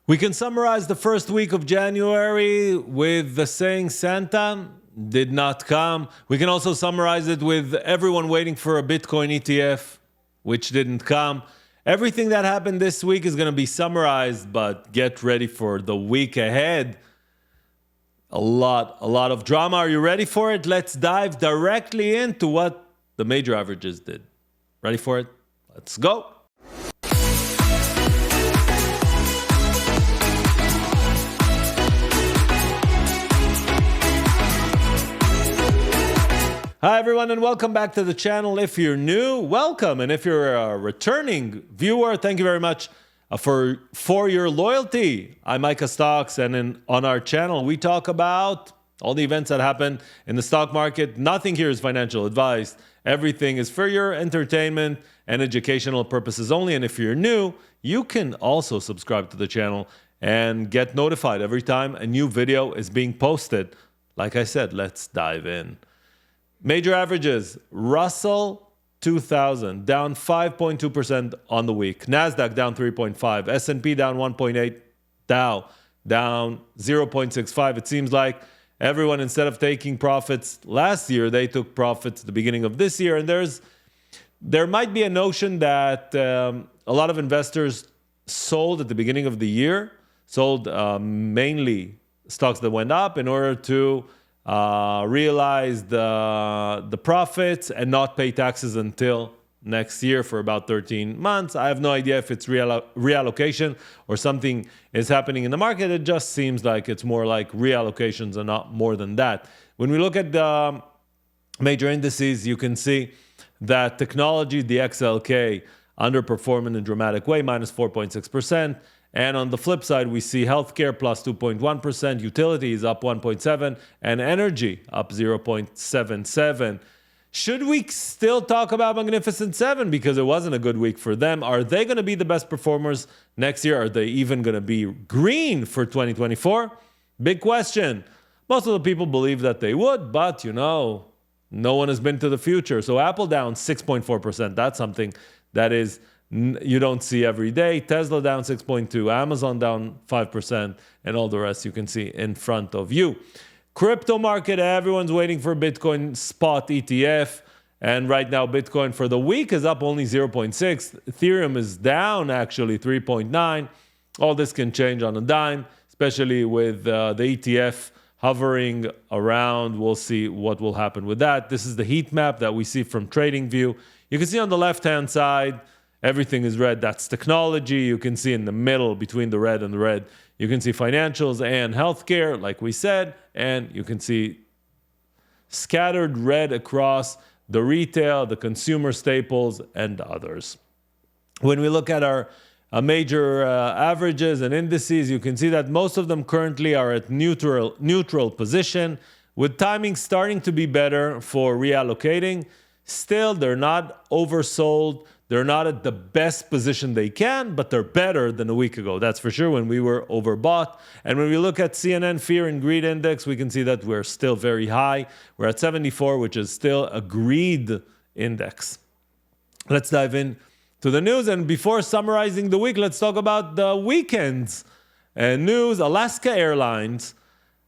We can summarize the first week of January with the saying Santa did not come. We can also summarize it with everyone waiting for a Bitcoin ETF, which didn't come. Everything that happened this week is going to be summarized, but get ready for the week ahead. A lot of drama. Are you ready for it? Let's dive directly into what the major averages did. Ready for it? Let's go. Hi everyone and welcome back to the channel. If you're new, welcome. And if you're a returning viewer, thank you very much for your loyalty. I'm Micha Stocks, and on our channel we talk about all the events that happen in the stock market. Nothing here is financial advice. Everything is for your entertainment and educational purposes only. And if you're new, you can also subscribe to the channel and get notified every time a new video is being posted. Like I said, let's dive in. Major averages, Russell 2000 down 5.2% on the week. NASDAQ down 3.5%. S&P down 1.8%. Dow down 0.65%. It seems like everyone, instead of taking profits last year, they took profits at the beginning of this year. And there might be a notion that a lot of investors sold at the beginning of the year, sold mainly stocks that went up in order to realize the profits and not pay taxes until next year for about 13 months. I have no idea if it's reallocation or something is happening in the market. It just seems like it's more like reallocations and not more than that. When we look at the major indices, you can see that technology, the XLK, underperformed in a dramatic way, minus 4.6%. And on the flip side, we see healthcare plus 2.1%, utilities up 1.7%, and energy up 0.77%. Should we still talk about Magnificent Seven because it wasn't a good week for them? Are they going to be the best performers next year? Are they even going to be green for 2024? Big question. Most of the people believe that they would, but no one has been to the future. So Apple down 6.4%. That's something that is you don't see every day. Tesla down 6.2%, Amazon down 5%, and all the rest you can see in front of you. Crypto market, everyone's waiting for Bitcoin spot ETF. And right now, Bitcoin for the week is up only 0.6%. Ethereum is down actually 3.9%. All this can change on a dime, especially with the ETF hovering around. We'll see what will happen with that. This is the heat map that we see from TradingView. You can see on the left-hand side, everything is red. That's technology. You can see in the middle between the red and the red, you can see financials and healthcare, like we said, and you can see scattered red across the retail, the consumer staples, and others. When we look at our major averages and indices, you can see that most of them currently are at neutral position, with timing starting to be better for reallocating. Still, they're not oversold. They're not at the best position they can, but they're better than a week ago. That's for sure, when we were overbought. And when we look at CNN Fear and Greed Index, we can see that we're still very high. We're at 74, which is still a greed index. Let's dive in to the news. And before summarizing the week, let's talk about the weekend's news. Alaska Airlines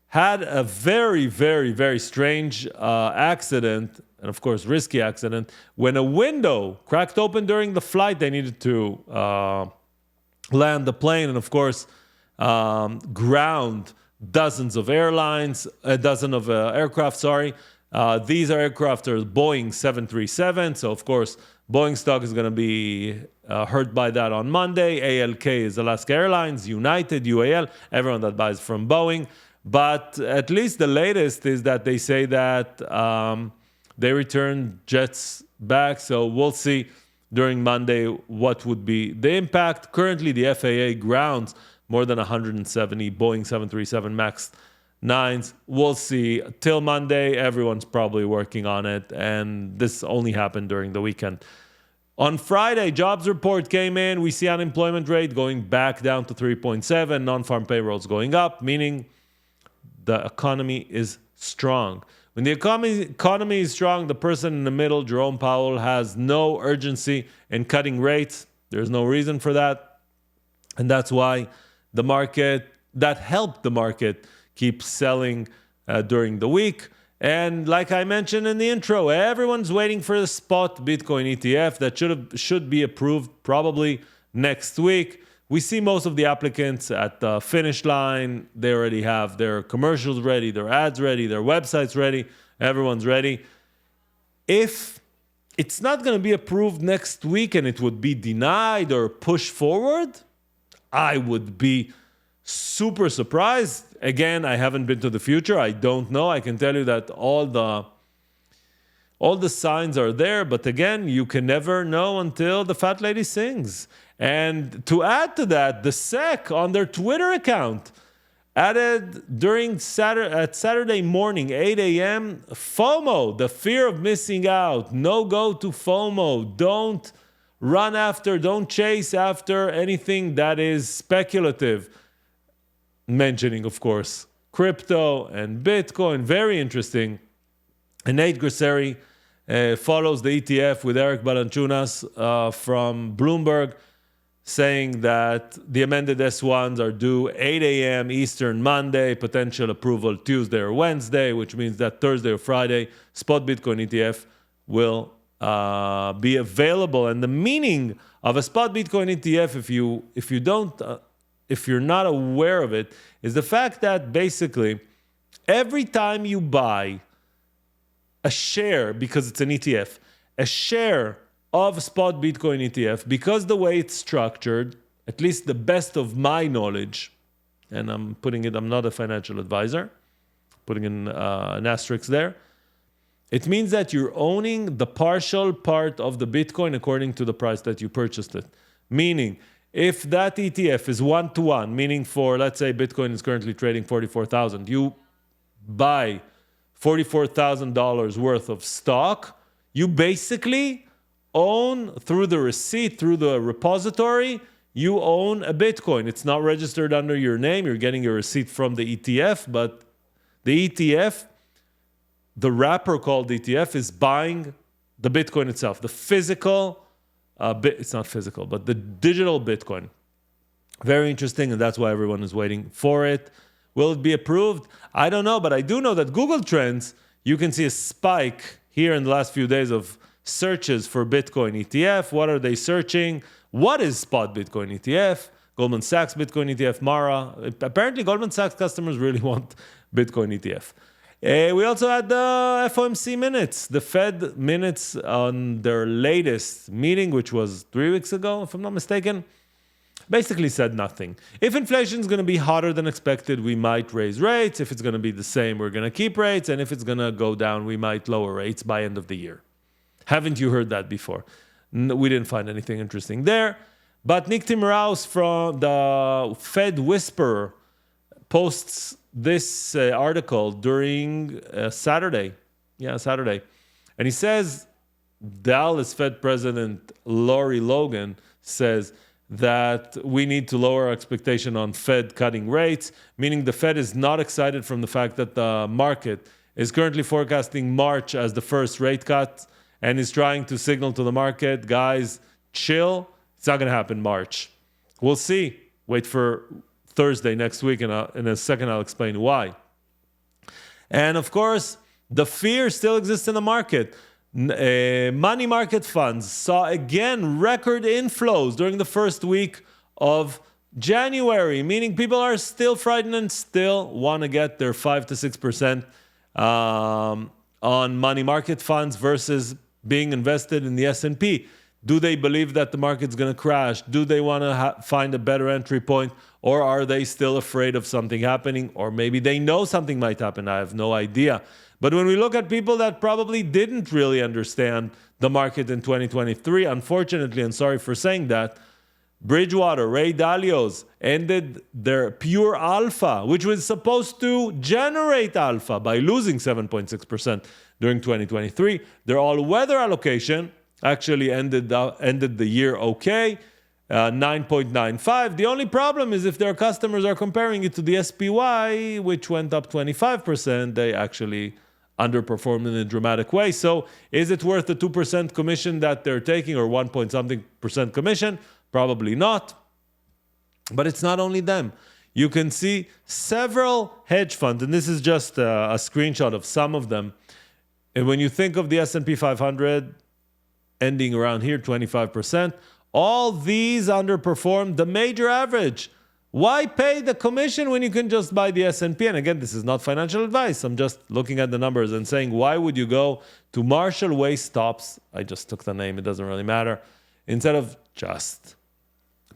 had a very, very, very strange accident, and of course risky accident, when a window cracked open during the flight. They needed to land the plane and of course ground dozens of aircraft. These aircraft are Boeing 737, so of course Boeing stock is going to be hurt by that on Monday. ALK is Alaska Airlines, United, UAL, everyone that buys from Boeing. But at least the latest is that they say that they returned jets back. So we'll see during Monday what would be the impact. Currently, the FAA grounds more than 170 Boeing 737 MAX 9s. We'll see. Till Monday, everyone's probably working on it. And this only happened during the weekend. On Friday, jobs report came in. We see unemployment rate going back down to 3.7. Non-farm payrolls going up, meaning the economy is strong. When the economy is strong, the person in the middle, Jerome Powell, has no urgency in cutting rates. There's no reason for that. And that's why the market, that helped the market keep selling during the week. And like I mentioned in the intro, everyone's waiting for the spot Bitcoin ETF that should be approved probably next week. We see most of the applicants at the finish line. They already have their commercials ready, their ads ready, their websites ready. Everyone's ready. If it's not going to be approved next week and it would be denied or pushed forward, I would be super surprised. Again, I haven't been to the future. I don't know. I can tell you that all the signs are there. But again, you can never know until the fat lady sings. And to add to that, the SEC on their Twitter account added during Saturday morning, 8 a.m., FOMO, the fear of missing out. No go to FOMO. Don't run after, don't chase after anything that is speculative. Mentioning, of course, crypto and Bitcoin. Very interesting. And Nate Grisseri follows the ETF with Eric Balanchunas from Bloomberg, saying that the amended S1s are due 8 a.m. Eastern Monday, potential approval Tuesday or Wednesday, which means that Thursday or Friday, spot Bitcoin ETF will be available. And the meaning of a spot Bitcoin ETF, if you're not aware of it, is the fact that basically every time you buy a share, because it's an ETF, a share of spot Bitcoin ETF, because the way it's structured, at least the best of my knowledge, and I'm not a financial advisor, putting in an asterisk there, it means that you're owning the partial part of the Bitcoin according to the price that you purchased it. Meaning, if that ETF is 1-to-1, meaning for, let's say, Bitcoin is currently trading $44,000, you buy $44,000 worth of stock, you basically own, through the receipt, through the repository, you own a Bitcoin. It's not registered under your name. You're getting your receipt from the ETF, but the ETF, the wrapper called ETF, is buying the Bitcoin itself, the physical it's not physical, but the digital Bitcoin. Very interesting, and that's why everyone is waiting for it. Will it be approved? I don't know, but I do know that Google Trends, you can see a spike here in the last few days of searches for Bitcoin ETF. What are they searching? What is spot Bitcoin ETF? Goldman Sachs Bitcoin ETF, Mara. Apparently, Goldman Sachs customers really want Bitcoin ETF. We also had the FOMC Minutes, the Fed minutes on their latest meeting, which was 3 weeks ago, if I'm not mistaken, basically said nothing. If inflation is going to be hotter than expected, we might raise rates. If it's going to be the same, we're going to keep rates. And if it's going to go down, we might lower rates by end of the year. Haven't you heard that before? We didn't find anything interesting there. But Nick Timiraos from the Fed Whisperer posts this article during Saturday. Yeah, Saturday. And he says, Dallas Fed President Lori Logan says that we need to lower our expectation on Fed cutting rates, meaning the Fed is not excited from the fact that the market is currently forecasting March as the first rate cut and is trying to signal to the market, guys, chill. It's not going to happen March. We'll see. Wait for Thursday next week, and in a second I'll explain why. And of course, the fear still exists in the market. Money market funds saw again record inflows during the first week of January, meaning people are still frightened and still want to get their 5 to 6% on money market funds versus being invested in the S&P. Do they believe that the market's going to crash? Do they want to find a better entry point? Or are they still afraid of something happening? Or maybe they know something might happen. I have no idea. But when we look at people that probably didn't really understand the market in 2023, unfortunately, and sorry for saying that, Bridgewater, Ray Dalio's ended their pure alpha, which was supposed to generate alpha by losing 7.6% during 2023. Their all-weather allocation actually ended the year okay, 9.95. The only problem is if their customers are comparing it to the SPY, which went up 25%, they actually underperformed in a dramatic way. So is it worth the 2% commission that they're taking, or 1 point something percent commission? Probably not. But it's not only them. You can see several hedge funds, and this is just a screenshot of some of them. And when you think of the S&P 500 ending around here, 25%, all these underperformed the major average. Why pay the commission when you can just buy the S&P? And again, this is not financial advice. I'm just looking at the numbers and saying, why would you go to Marshall Wace Stopes? I just took the name. It doesn't really matter. Instead of just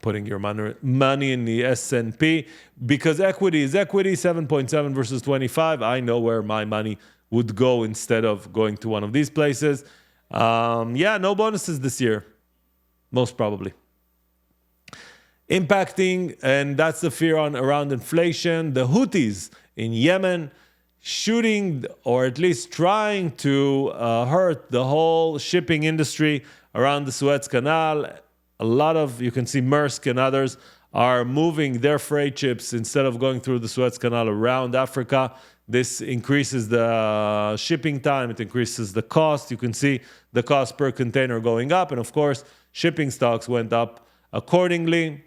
putting your money in the S&P, because equity is equity, 7.7 versus 25. I know where my money would go instead of going to one of these places. No bonuses this year, most probably. Impacting, and that's the fear around inflation, the Houthis in Yemen shooting, or at least trying to hurt the whole shipping industry around the Suez Canal. A lot of, you can see Maersk and others are moving their freight ships instead of going through the Suez Canal around Africa. This increases the shipping time. It increases the cost. You can see the cost per container going up. And of course, shipping stocks went up accordingly.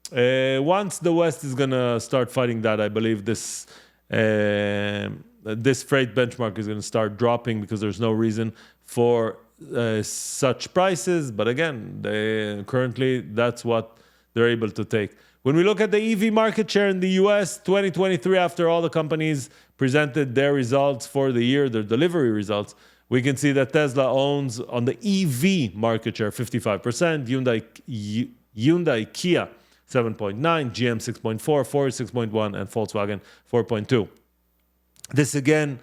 Once the West is going to start fighting that, I believe this freight benchmark is going to start dropping because there's no reason for such prices. But again, currently that's what they're able to take. When we look at the EV market share in the US, 2023, after all the companies presented their results for the year, their delivery results, we can see that Tesla owns on the EV market share 55%, Hyundai Kia 7.9, GM 6.4, Ford 6.1, and Volkswagen 4.2. This again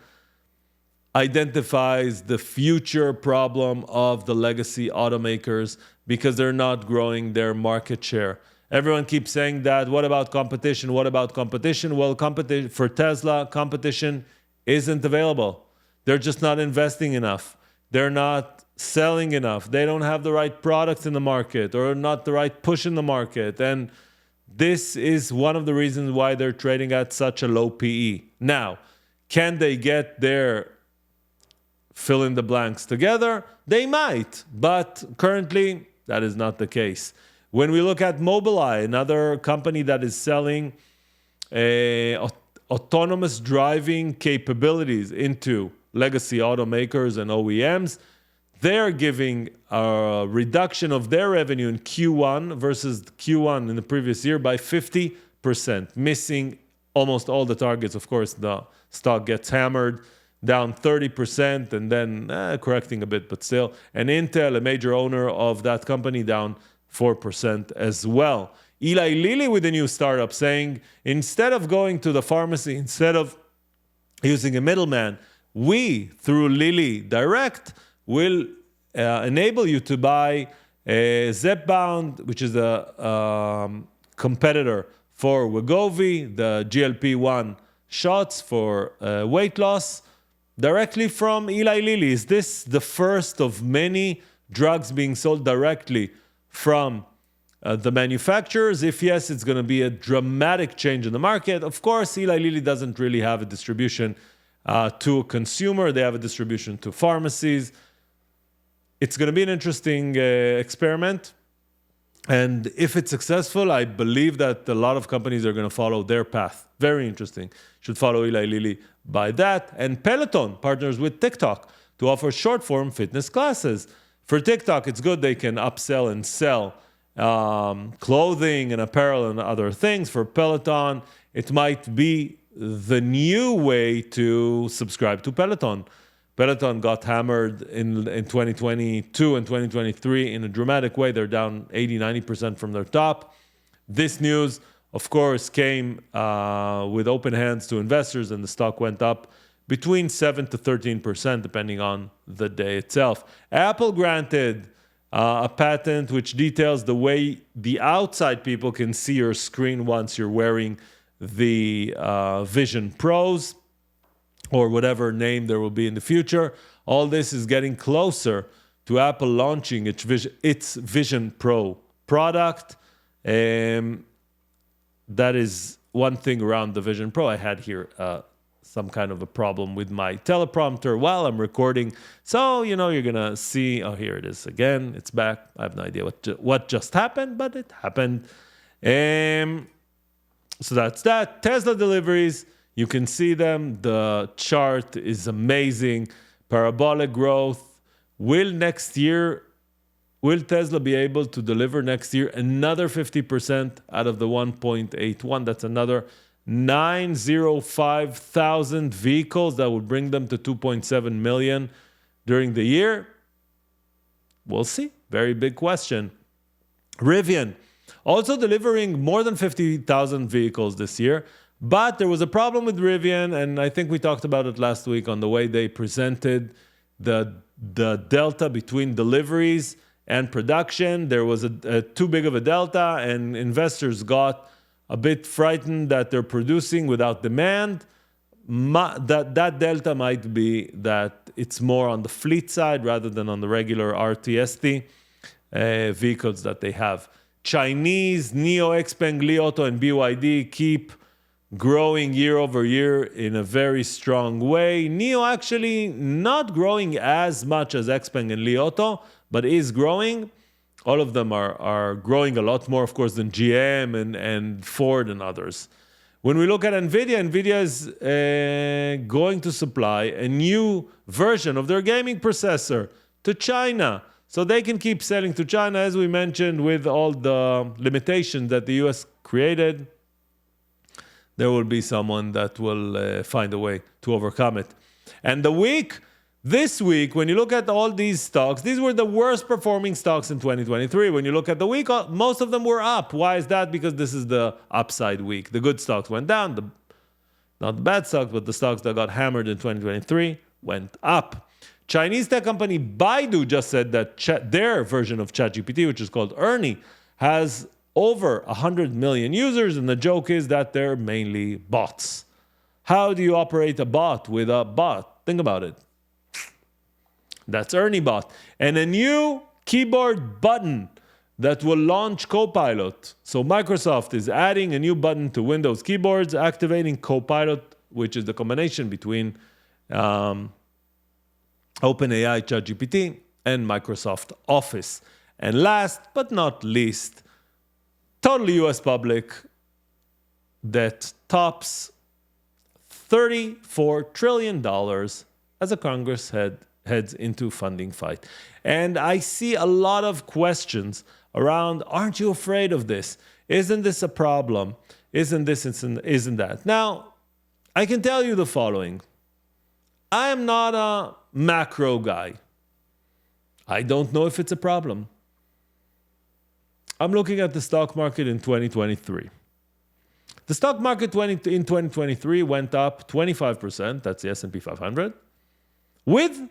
identifies the future problem of the legacy automakers because they're not growing their market share. Everyone keeps saying that. What about competition? What about competition? Well, for Tesla, competition isn't available. They're just not investing enough. They're not selling enough. They don't have the right products in the market or not the right push in the market. And this is one of the reasons why they're trading at such a low PE. Now, can they get their fill in the blanks together? They might, but currently that is not the case. When we look at Mobileye, another company that is selling autonomous driving capabilities into legacy automakers and OEMs, they're giving a reduction of their revenue in Q1 versus Q1 in the previous year by 50%, missing almost all the targets. Of course, the stock gets hammered, down 30%, and then correcting a bit, but still. And Intel, a major owner of that company, down 4% as well. Eli Lilly with a new startup saying, instead of going to the pharmacy, instead of using a middleman, we, through Lilly Direct, will enable you to buy a Zepbound, which is a competitor for Wegovy, the GLP-1 shots for weight loss, directly from Eli Lilly. Is this the first of many drugs being sold directly from the manufacturers? If yes, it's going to be a dramatic change in the market. Of course, Eli Lilly doesn't really have a distribution to a consumer. They have a distribution to pharmacies. It's going to be an interesting experiment. And if it's successful, I believe that a lot of companies are going to follow their path. Very interesting. Should follow Eli Lilly by that. And Peloton partners with TikTok to offer short-form fitness classes. For TikTok, it's good they can upsell and sell clothing and apparel and other things. For Peloton, it might be the new way to subscribe to Peloton. Peloton got hammered in 2022 and 2023 in a dramatic way. They're down 80-90% from their top. This news, of course, came with open hands to investors, and the stock went up between 7 to 13%, depending on the day itself. Apple granted a patent which details the way the outside people can see your screen once you're wearing the Vision Pros, or whatever name there will be in the future. All this is getting closer to Apple launching its Vision Pro product. That is one thing around the Vision Pro. I had here some kind of a problem with my teleprompter while I'm recording. So, you're going to see, oh, here it is again. It's back. I have no idea what just happened, but it happened. So that's that. Tesla deliveries, you can see them. The chart is amazing. Parabolic growth. Will Tesla be able to deliver next year another 50% out of the 1.81? That's another 905,000 vehicles. That would bring them to 2.7 million during the year. We'll see. Very big question. Rivian, also delivering more than 50,000 vehicles this year. But there was a problem with Rivian, and I think we talked about it last week on the way they presented the delta between deliveries and production. There was a too big of a delta, and investors got a bit frightened that they're producing without demand. That delta might be that it's more on the fleet side rather than on the regular RTST vehicles that they have. Chinese, NIO, XPeng, Li Auto, and BYD keep growing year over year in a very strong way. NIO actually not growing as much as XPeng and Li Auto, but is growing. All of them are growing a lot more, of course, than GM and Ford and others. When we look at Nvidia, Nvidia is going to supply a new version of their gaming processor to China, so they can keep selling to China, as we mentioned, with all the limitations that the US created. There will be someone that will find a way to overcome it. And this week, when you look at all these stocks, these were the worst performing stocks in 2023. When you look at the week, most of them were up. Why is that? Because this is the upside week. The good stocks went down. Not the bad stocks, but the stocks that got hammered in 2023 went up. Chinese tech company Baidu just said that their version of ChatGPT, which is called Ernie, has over 100 million users, and the joke is that they're mainly bots. How do you operate a bot with a bot? Think about it. That's Ernie Bot. And a new keyboard button that will launch Copilot. So Microsoft is adding a new button to Windows keyboards, activating Copilot, which is the combination between OpenAI, ChatGPT, and Microsoft Office. And last but not least, totally US public debt tops $34 trillion as a Congress heads into funding fight. And I see a lot of questions around, aren't you afraid of this? Isn't this a problem? Isn't that? Now, I can tell you the following. I am not a macro guy. I don't know if it's a problem. I'm looking at the stock market in 2023. The stock market in 2023 went up 25%. That's the S&P 500. With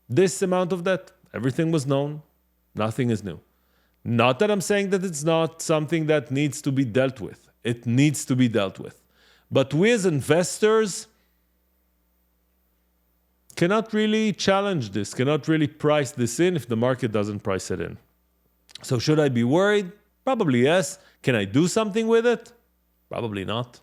this amount of debt, everything was known. Nothing is new. Not that I'm saying that it's not something that needs to be dealt with. It needs to be dealt with. But we as investors cannot really challenge this, cannot really price this in if the market doesn't price it in. So should I be worried? Probably yes. Can I do something with it? Probably not.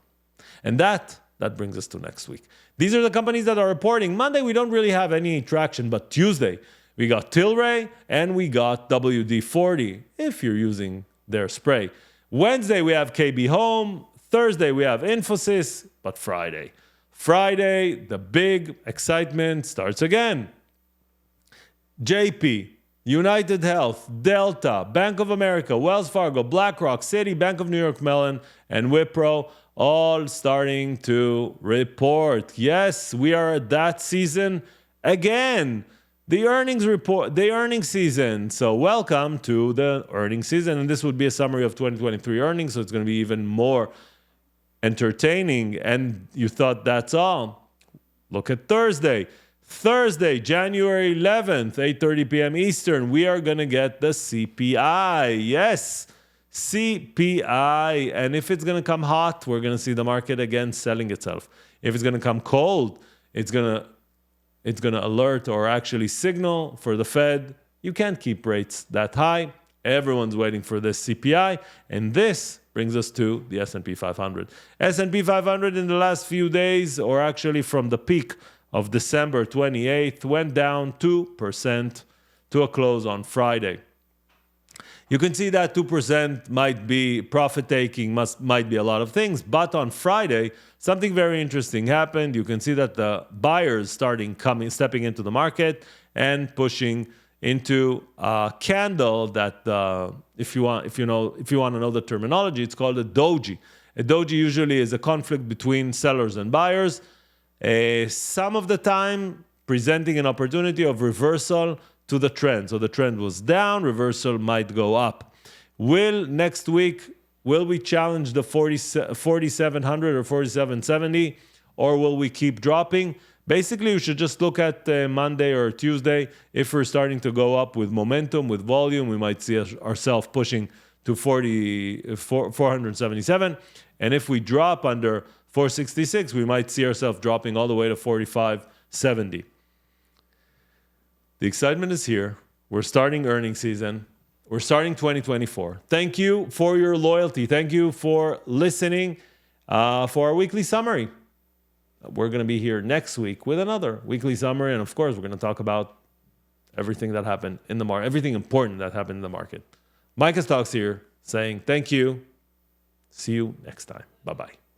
And that brings us to next week. These are the companies that are reporting. Monday, we don't really have any traction, but Tuesday, we got Tilray and we got WD-40, if you're using their spray. Wednesday, we have KB Home. Thursday, we have Infosys, but Friday, the big excitement starts again. JP, United Health, Delta, Bank of America, Wells Fargo, BlackRock, Citi, Bank of New York Mellon, and Wipro, all starting to report. Yes, we are at that season again. The earnings season. So welcome to the earnings season. And this would be a summary of 2023 earnings, so it's going to be even more entertaining. And you thought that's all. Look at Thursday. Thursday, January 11th, 8:30 p.m. Eastern, we are going to get the CPI. Yes, CPI. And if it's going to come hot, we're going to see the market again selling itself. If it's going to come cold, it's going to alert or actually signal for the Fed. You can't keep rates that high. Everyone's waiting for this CPI. And this brings us to the S&P 500. S&P 500 in the last few days, or actually from the peak of December 28th, went down 2% to a close on Friday. You can see that 2% might be profit-taking, might be a lot of things. But on Friday, something very interesting happened. You can see that the buyers stepping into the market and pushing into a candle that, if you want to know the terminology, it's called a doji. A doji usually is a conflict between sellers and buyers. Some of the time, presenting an opportunity of reversal to the trend. So the trend was down, reversal might go up. Next week, will we challenge the 4,700 or 4,770, or will we keep dropping? Basically, you should just look at Monday or Tuesday. If we're starting to go up with momentum, with volume, we might see ourselves pushing to 477. And if we drop under 466, we might see ourselves dropping all the way to 4570. The excitement is here. We're starting earnings season. We're starting 2024. Thank you for your loyalty. Thank you for listening for our weekly summary. We're going to be here next week with another weekly summary. And of course, we're going to talk about everything that happened in the market, everything important that happened in the market. Micha Stocks here saying thank you. See you next time. Bye-bye.